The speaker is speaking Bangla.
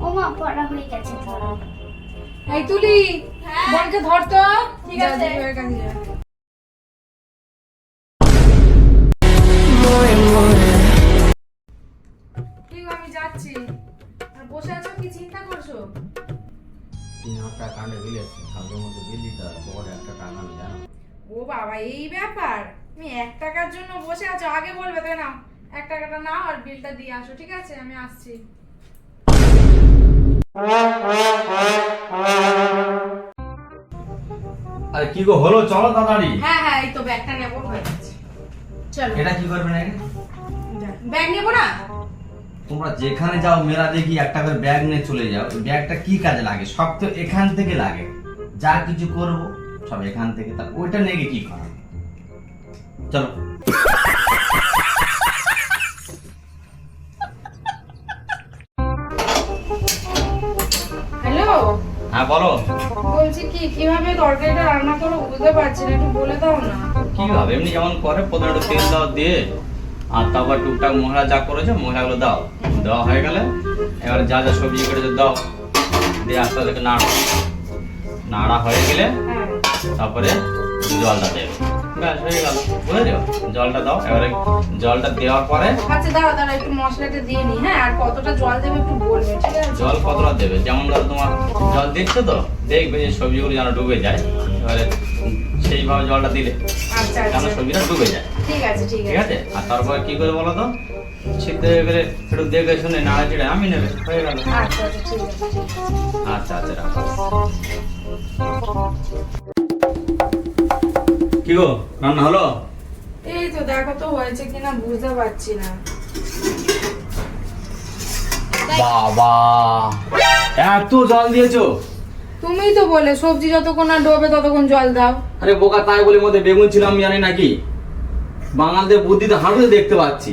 ও মা পড়া হয়ে গেছে। এই তুলি বোনকে ধর তো। ঠিক আছে। ঠিক আমি যাচ্ছি। আর বসে আছো কি চিন্তা করছো? 3,000 টাকা কাণ্ডে বিলেছে, কালকের মধ্যে বিল দিতে হবে, পরে একটা টাকা আমি জানো। ও বাবা এই ব্যাপার, তুমি 1 টাকার জন্য বসে আছো? আগে বলবে তাই না? 1 টাকাটা নাও আর বিলটা দিয়ে আসো, ঠিক আছে? আমি আসছি। আরে কি গো হলো, চলো তাড়াতাড়ি। হ্যাঁ হ্যাঁ, এই তো ব্যাগটা নেবো, হয়ে গেছে। চলো। এটা কি করবে না? ব্যাগ নেবো না? তোমরা যেখানে যাও মেলা দেখি একটা করে ব্যাগ নিয়ে চলে যাও। এই ব্যাগটা কি কাজে লাগে? সব তো এখান থেকে লাগে, যা কিছু করবো সব এখান থেকে। তা ওইটা নিয়ে গিয়ে কি করা? চলো। হ্যালো, হ্যাঁ বলো। বলছি কি কিভাবে তরকারিটা রান্না করো বুঝতে পারছি না, একটু বলে দাও না। কিভাবে? এমনি যেমন করে, প্রথমে একটু তেল দাও, দিয়ে আর তারপর টুকটাক মশলা যা করেছো মশলাগুলো দাও। দেওয়া হয়ে গেলে এবারে যা যা সবজি কেটেছো দাও, দিয়ে আস্তে আস্তে নাড়া হয়ে গেলে হ্যাঁ তারপরে জলটা দেবে। ব্যাস হয়ে গেল, বুঝেছো? জলটা দাও। এবারে জলটা দেওয়ার পরে আচ্ছা দাঁড়া দাঁড়া, একটু মশলাটা দিয়ে নি। হ্যাঁ, আর কতটা জল দেবে একটু বলবে, ঠিক আছে? জল কতটা দেবে, যেমন ধরো তোমার জল দিচ্ছ তো, দেখবে যে সবজিগুলো যেন ডুবে যায়। এবারে সেইভাবে জলটা দিলে আচ্ছা যেন আচ্ছা, সবজিটা ডুবে যায়, ঠিক আছে ঠিক ঠিক আছে। আছে? আর তারপরে কি করে বলো তো, সিদ্ধ হয়ে গেলে একটু দেখে শুনে নাড়া চিড়ে আমি নেবে, হয়ে গেল। আচ্ছা আচ্ছা, ঠিক আছে ঠিক আছে। আচ্ছা আচ্ছা, রাখো। কি গো, রান্না হলো? এই তো দেখো তো হয়েছে কিনা বুঝতে পারছি না। বাবা, এত জল দিয়েছো? তুমিই তো বলে সবজি যতক্ষণ না ডোবে ততক্ষণ জল দাও। আরে বোকা, তাই বলে মধ্যে বেগুন ছিল আমি জানি নাকি? বাঙালদের বুদ্ধি তো হাঁটুতে দেখতে পাচ্ছি।